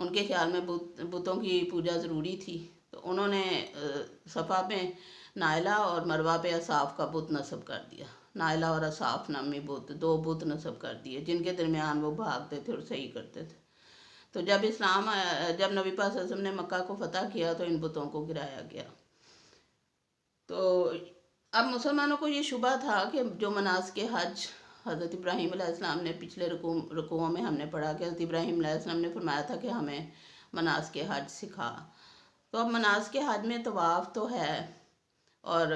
ان کے خیال میں بتوں کی پوجا ضروری تھی، تو انہوں نے صفا پہ نائلہ اور مروہ پہ اصاف کا بت نصب کر دیا۔ نائلہ اور اصاف نامی دو بت نصب کر دیے، جن کے درمیان وہ بھاگتے تھے اور صحیح کرتے تھے۔ تو جب جب نبی پاک صلی اللہ علیہ وسلم نے مکہ کو فتح کیا تو ان بتوں کو گرایا گیا۔ تو اب مسلمانوں کو یہ شبہ تھا کہ جو مناسک حج حضرت ابراہیم علیہ السلام نے پچھلے رکوعوں میں ہم نے پڑھا کہ حضرت ابراہیم علیہ السلام نے فرمایا تھا کہ ہمیں مناسک حج سکھا۔ تو اب مناسک حج میں طواف تو ہے، اور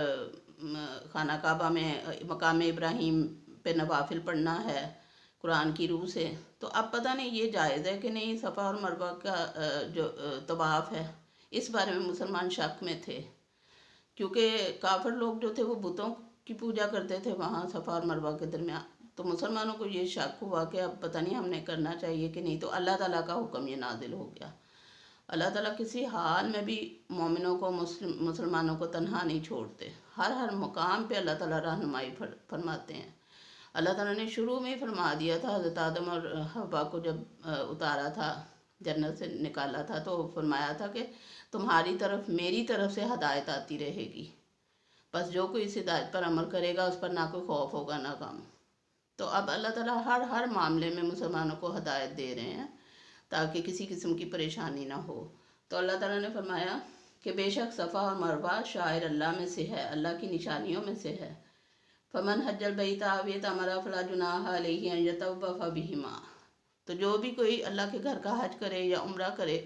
خانہ کعبہ میں مقام ابراہیم پہ نوافل پڑھنا ہے قرآن کی روح سے۔ تو اب پتہ نہیں یہ جائز ہے کہ نہیں، صفا اور مروہ کا جو طواف ہے، اس بارے میں مسلمان شک میں تھے، کیونکہ کافر لوگ جو تھے وہ بتوں کی پوجا کرتے تھے وہاں صفا اور مروہ کے درمیان۔ تو مسلمانوں کو یہ شک ہوا کہ اب پتہ نہیں ہم نے کرنا چاہیے کہ نہیں، تو اللہ تعالیٰ کا حکم یہ نازل ہو گیا۔ اللہ تعالیٰ کسی حال میں بھی مومنوں کو مسلمانوں کو تنہا نہیں چھوڑتے، ہر مقام پہ اللہ تعالیٰ رہنمائی فرماتے ہیں۔ اللہ تعالیٰ نے شروع میں ہی فرما دیا تھا، حضرت آدم اور حوا کو جب اتارا تھا، جنت سے نکالا تھا، تو فرمایا تھا کہ تمہاری طرف میری طرف سے ہدایت آتی رہے گی، بس جو کوئی اس ہدایت پر عمل کرے گا اس پر نہ کوئی خوف ہوگا نہ غم۔ تو اب اللہ تعالیٰ ہر معاملے میں مسلمانوں کو ہدایت دے رہے ہیں تاکہ کسی قسم کی پریشانی نہ ہو۔ تو اللہ تعالیٰ نے فرمایا کہ بے شک صفا اور مروہ شاعر اللہ میں سے ہے، اللہ کی نشانیوں میں سے ہے۔ فمن حج البیت او اعتمر فلا جناح علیہ ان یطوف بہما، تو جو بھی کوئی اللہ کے گھر کا حج کرے یا عمرہ کرے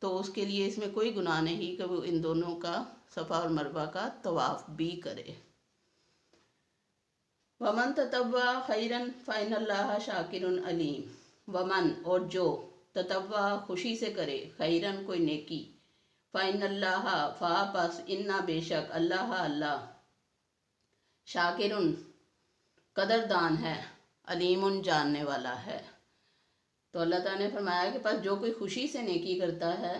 تو اس کے لیے اس میں کوئی گناہ نہیں کہ وہ ان دونوں کا، صفا اور مروہ کا طواف بھی کرے۔ ومن تطوع خیرا فإن اللہ شاکر علیم، ومن اور جو تطوع خوشی سے کرے خیرن کوئی نیکی، فإن اللہ پس انا بے شک اللہ شاکرن قدردان ہے، علیم جاننے والا ہے۔ تو اللہ تعالیٰ نے فرمایا کہ پس جو کوئی خوشی سے نیکی کرتا ہے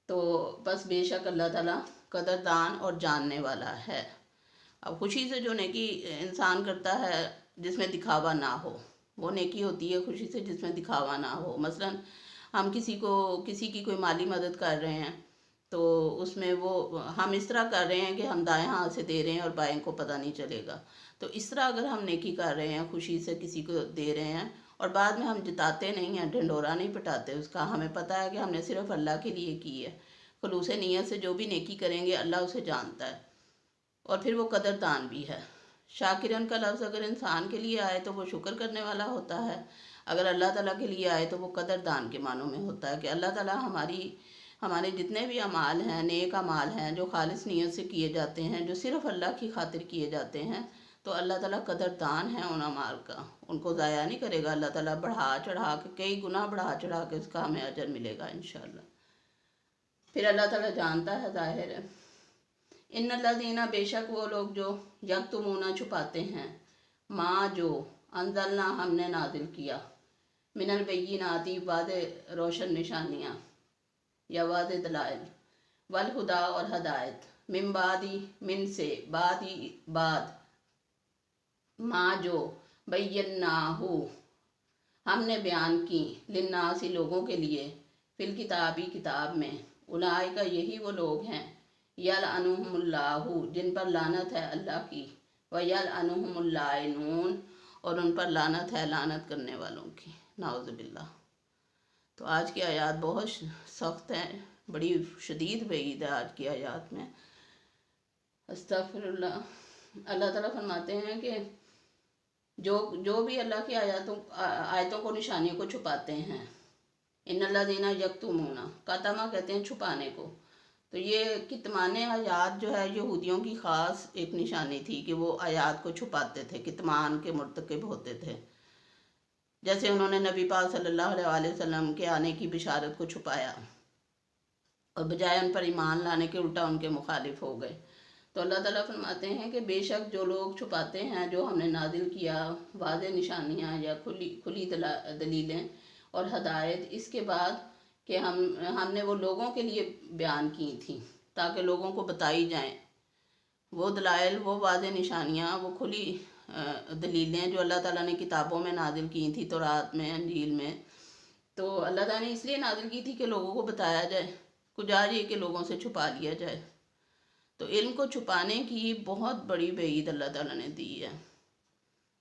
تو پس بے شک اللہ تعالیٰ قدردان اور جاننے والا ہے۔ اب خوشی سے جو نیکی انسان کرتا ہے جس میں دکھاوا نہ ہو، وہ نیکی ہوتی ہے خوشی سے جس میں دکھاوا نہ ہو۔ مثلا ہم کسی کی کوئی مالی مدد کر رہے ہیں تو اس میں ہم اس طرح کر رہے ہیں کہ ہم دائیں ہاتھ سے دے رہے ہیں اور بائیں کو پتہ نہیں چلے گا۔ تو اس طرح اگر ہم نیکی کر رہے ہیں، خوشی سے کسی کو دے رہے ہیں اور بعد میں ہم جتاتے نہیں ہیں، ڈھنڈورا نہیں پٹاتے اس کا، ہمیں پتہ ہے کہ ہم نے صرف اللہ کے لیے کی ہے، خلوص نیت سے جو بھی نیکی کریں گے اللہ اسے جانتا ہے، اور پھر وہ قدردان بھی ہے۔ شاکرن کا لفظ اگر انسان کے لیے آئے تو وہ شکر کرنے والا ہوتا ہے، اگر اللہ تعالیٰ کے لیے آئے تو وہ قدردان کے معنوں میں ہوتا ہے کہ اللہ تعالیٰ ہمارے جتنے بھی اعمال ہیں، نیک اعمال ہیں جو خالص نیت سے کیے جاتے ہیں، جو صرف اللہ کی خاطر کیے جاتے ہیں، تو اللہ تعالیٰ قدردان ہے ان اعمال کا، ان کو ضائع نہیں کرے گا۔ اللہ تعالیٰ بڑھا چڑھا کے، کئی گنا بڑھا چڑھا کے اس کا ہمیں اجر ملے گا انشاءاللہ۔ پھر اللہ تعالیٰ جانتا ہے، ظاہر ہے۔ ان الذین، بے شک وہ لوگ جو یکتمون چھپاتے ہیں، ما جو انزلنا ہم نے نازل کیا، من البینات واضح روشن نشانیاں یا واضح دلائل، والہدا اور ہدایت، من سے بعد ما جو بیناہ ہم نے بیان کی، للناس لوگوں کے لیے، فی الکتابی کتاب میں، اولئک یہی وہ لوگ ہیں، یلعنہم اللہ جن پر لعنت ہے اللہ کی، ویلعنہم اللائنون اور ان پر لعنت ہے لعنت کرنے والوں کی، نعوذ باللہ۔ تو آج کی آیات بہت سخت ہیں، بڑی شدید وعید ہے آج کی آیات میں، استغفر اللہ۔ اللہ تعالیٰ فرماتے ہیں کہ جو بھی اللہ کی آیتوں کو، نشانیوں کو چھپاتے ہیں، ان الذین یکتمون، کتما کہتے ہیں چھپانے کو، تو یہ کتمان آیات جو ہے یہودیوں کی خاص ایک نشانی تھی کہ وہ آیات کو چھپاتے تھے، کتمان کے مرتکب ہوتے تھے۔ جیسے انہوں نے نبی پاک صلی اللہ علیہ وسلم کے آنے کی بشارت کو چھپایا اور بجائے ان پر ایمان لانے کے الٹا ان کے مخالف ہو گئے۔ تو اللہ تعالیٰ فرماتے ہیں کہ بے شک جو لوگ چھپاتے ہیں جو ہم نے نازل کیا، واضح نشانیاں یا کھلی دلیلیں اور ہدایت، اس کے بعد کہ ہم نے وہ لوگوں کے لیے بیان کی تھیں تاکہ لوگوں کو بتائی جائیں، وہ دلائل، وہ واضح نشانیاں، وہ کھلی دلیلیں جو اللہ تعالیٰ نے کتابوں میں نازل کی تھی، تورات میں، انجیل میں، تو تو اللہ تعالیٰ نے اس لیے نازل کی تھی کہ لوگوں کو بتایا جائے، کچھ آج یہ کہ لوگوں سے چھپا لیا جائے۔ تو علم کو چھپانے کی بہت بڑی وعید اللہ تعالیٰ نے دی ہے،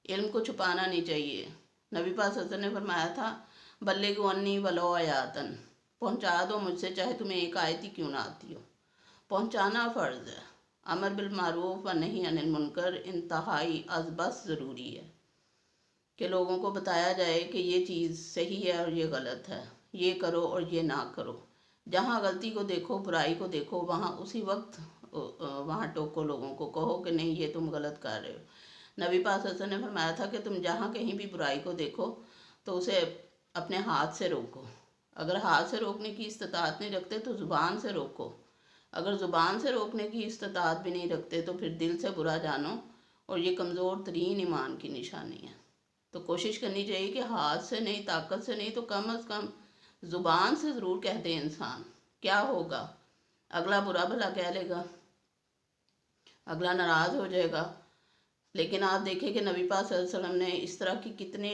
علم کو چھپانا نہیں چاہیے۔ نبی پاک صلی اللہ علیہ وسلم نے فرمایا تھا بلغوا عنی ولو آیاتن، پہنچا دو مجھ سے چاہے تمہیں ایک آیت ہی کیوں نہ آتی ہو۔ پہنچانا فرض ہے، امر بالمعروف و نہی عن المنکر انتہائی از بس ضروری ہے کہ لوگوں کو بتایا جائے کہ یہ چیز صحیح ہے اور یہ غلط ہے، یہ کرو اور یہ نہ کرو۔ جہاں غلطی کو دیکھو، برائی کو دیکھو، وہاں اسی وقت وہاں ٹوکو، لوگوں کو کہو کہ نہیں یہ تم غلط کر رہے ہو۔ نبی پاک صلی اللہ علیہ وسلم نے فرمایا تھا کہ تم جہاں کہیں بھی برائی کو دیکھو تو اسے اپنے ہاتھ سے روکو، اگر ہاتھ سے روکنے کی استطاعت نہیں رکھتے تو زبان سے روکو، اگر زبان سے روکنے کی استطاعت بھی نہیں رکھتے تو پھر دل سے برا جانو، اور یہ کمزور ترین ایمان کی نشانی ہے۔ تو کوشش کرنی چاہیے کہ ہاتھ سے نہیں، طاقت سے نہیں تو کم از کم زبان سے ضرور کہہ دے انسان۔ کیا ہوگا؟ اگلا برا بھلا کہہ لے گا، اگلا ناراض ہو جائے گا، لیکن آپ دیکھیں کہ نبی پاک صلی اللہ علیہ وسلم نے اس طرح کی کتنی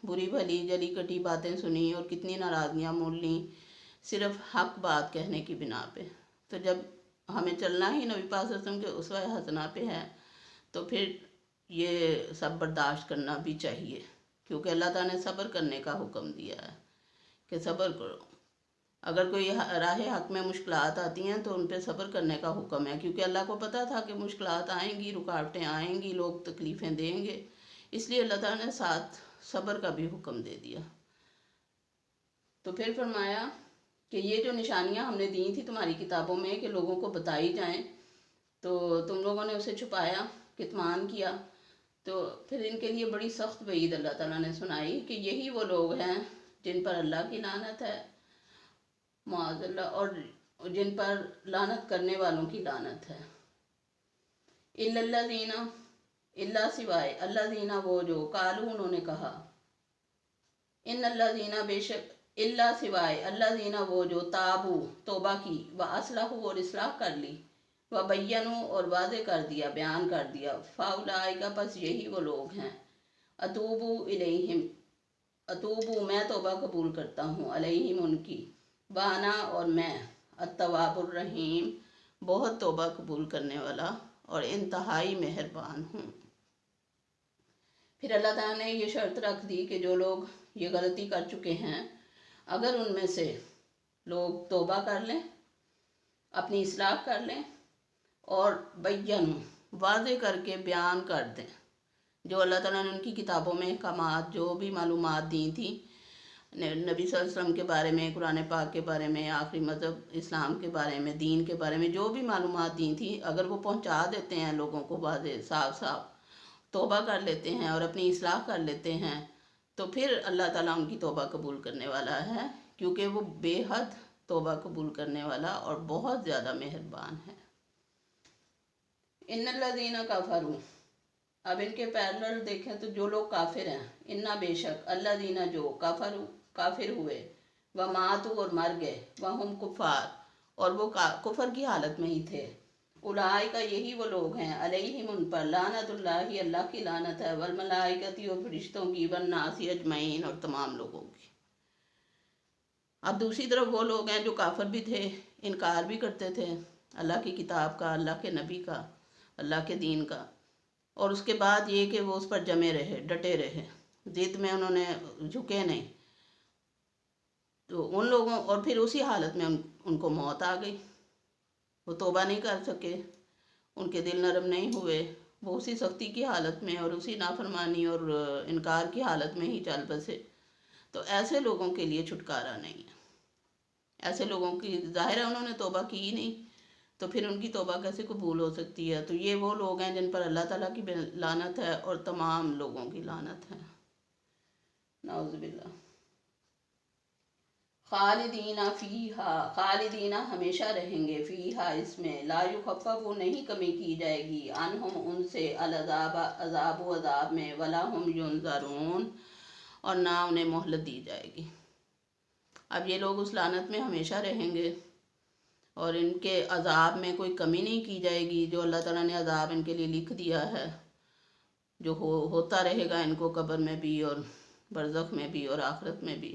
بری بھلی جلی کٹی باتیں سنی اور کتنی ناراضگیاں مول لیں صرف حق بات کہنے کی بنا پہ۔ تو جب ہمیں چلنا ہی نبی پاک صلی اللہ علیہ وسلم کے اسوہ حسنہ پہ ہے تو پھر یہ سب برداشت کرنا بھی چاہیے، کیونکہ اللہ تعالیٰ نے صبر کرنے کا حکم دیا ہے کہ صبر کرو۔ اگر کوئی راہ حق میں مشکلات آتی ہیں تو ان پہ صبر کرنے کا حکم ہے، کیونکہ اللہ کو پتہ تھا کہ مشکلات آئیں گی، رکاوٹیں آئیں گی، لوگ تکلیفیں دیں گے، اس لیے اللہ تعالیٰ نے ساتھ صبر کا بھی حکم دے دیا۔ تو پھر فرمایا کہ یہ جو نشانیاں ہم نے دی تھی تمہاری کتابوں میں کہ لوگوں کو بتائی جائیں، تو تم لوگوں نے اسے چھپایا، کتمان کیا، تو پھر ان کے لیے بڑی سخت وعید اللہ تعالیٰ نے سنائی کہ یہی وہ لوگ ہیں جن پر اللہ کی لعنت ہے، معاذ اللہ، اور جن پر لعنت کرنے والوں کی لعنت ہے۔ الا الذین، اللہ سوائے، الذین وہ جو، قالوا انہوں نے کہا، ان الذین بے شک، اللہ سوائے، الذین وہ جو، تابو توبہ کی، واصلحوا اور اصلاح کر لی، وبینوا اور واضح کر دیا، بیان کر دیا، فاولئک پس یہی وہ لوگ ہیں، اتوبو الیہم، اتوبو میں توبہ قبول کرتا ہوں، علیہم ان کی، وانا اور میں، التواب الرحیم بہت توبہ قبول کرنے والا اور انتہائی مہربان ہوں۔ پھر اللہ تعالیٰ نے یہ شرط رکھ دی کہ جو لوگ یہ غلطی کر چکے ہیں، اگر ان میں سے لوگ توبہ کر لیں، اپنی اصلاح کر لیں اور بین واضح کر کے بیان کر دیں جو اللہ تعالیٰ نے ان کی کتابوں میں احکامات، جو بھی معلومات دی تھیں نبی صلی اللہ علیہ وسلم کے بارے میں، قرآن پاک کے بارے میں، آخری مذہب اسلام کے بارے میں، دین کے بارے میں جو بھی معلومات دی تھیں، اگر وہ پہنچا دیتے ہیں لوگوں کو واضح صاف صاف، توبہ کر لیتے ہیں اور اپنی اصلاح کر لیتے ہیں، تو پھر اللہ تعالیٰ ان کی توبہ قبول کرنے والا ہے، کیونکہ وہ بے حد توبہ قبول کرنے والا اور بہت زیادہ مہربان ہے۔ ان الذین کفروا، اب ان کے پیرلل دیکھیں تو جو لوگ کافر ہیں، انا بے شک، الذین جو، کافر ہوئے، وماتوا اور مر گئے، وہم کفار اور وہ کفر کی حالت میں ہی تھے، اولئک یہی وہ لوگ ہیں، علیہم ان پر، لعنت اللہ اللہ کی لعنت ہے، والملائکۃ اور فرشتوں کی، والناس اجمعین اور تمام لوگوں کی۔ اب دوسری طرف وہ لوگ ہیں جو کافر بھی تھے، انکار بھی کرتے تھے اللہ کی کتاب کا، اللہ کے نبی کا، اللہ کے دین کا، اور اس کے بعد یہ کہ وہ اس پر جمے رہے، ڈٹے رہے، ضد میں انہوں نے جھکے نہیں، تو ان لوگوں، اور پھر اسی حالت میں ان کو موت آ گئی، وہ توبہ نہیں کر سکے، ان کے دل نرم نہیں ہوئے، وہ اسی سختی کی حالت میں اور اسی نافرمانی اور انکار کی حالت میں ہی چل بسے۔ تو ایسے لوگوں کے لیے چھٹکارا نہیں ہے، ایسے لوگوں کی، ظاہر ہے انہوں نے توبہ کی ہی نہیں، تو پھر ان کی توبہ کیسے قبول ہو سکتی ہے؟ تو یہ وہ لوگ ہیں جن پر اللہ تعالیٰ کی لعنت ہے اور تمام لوگوں کی لعنت ہے، نعوذ باللہ۔ خالدین فیہا، خالدین ہمیشہ رہیں گے، فیہا اس میں، لا یخفف نہیں کمی کی جائے گی، عنہم ان سے، العذاب عذاب و عذاب میں، ولا ہم ینظرون اور نہ انہیں مہلت دی جائے گی۔ اب یہ لوگ اس لعنت میں ہمیشہ رہیں گے اور ان کے عذاب میں کوئی کمی نہیں کی جائے گی، جو اللہ تعالیٰ نے عذاب ان کے لیے لکھ دیا ہے، جو ہوتا رہے گا ان کو قبر میں بھی اور برزخ میں بھی اور آخرت میں بھی،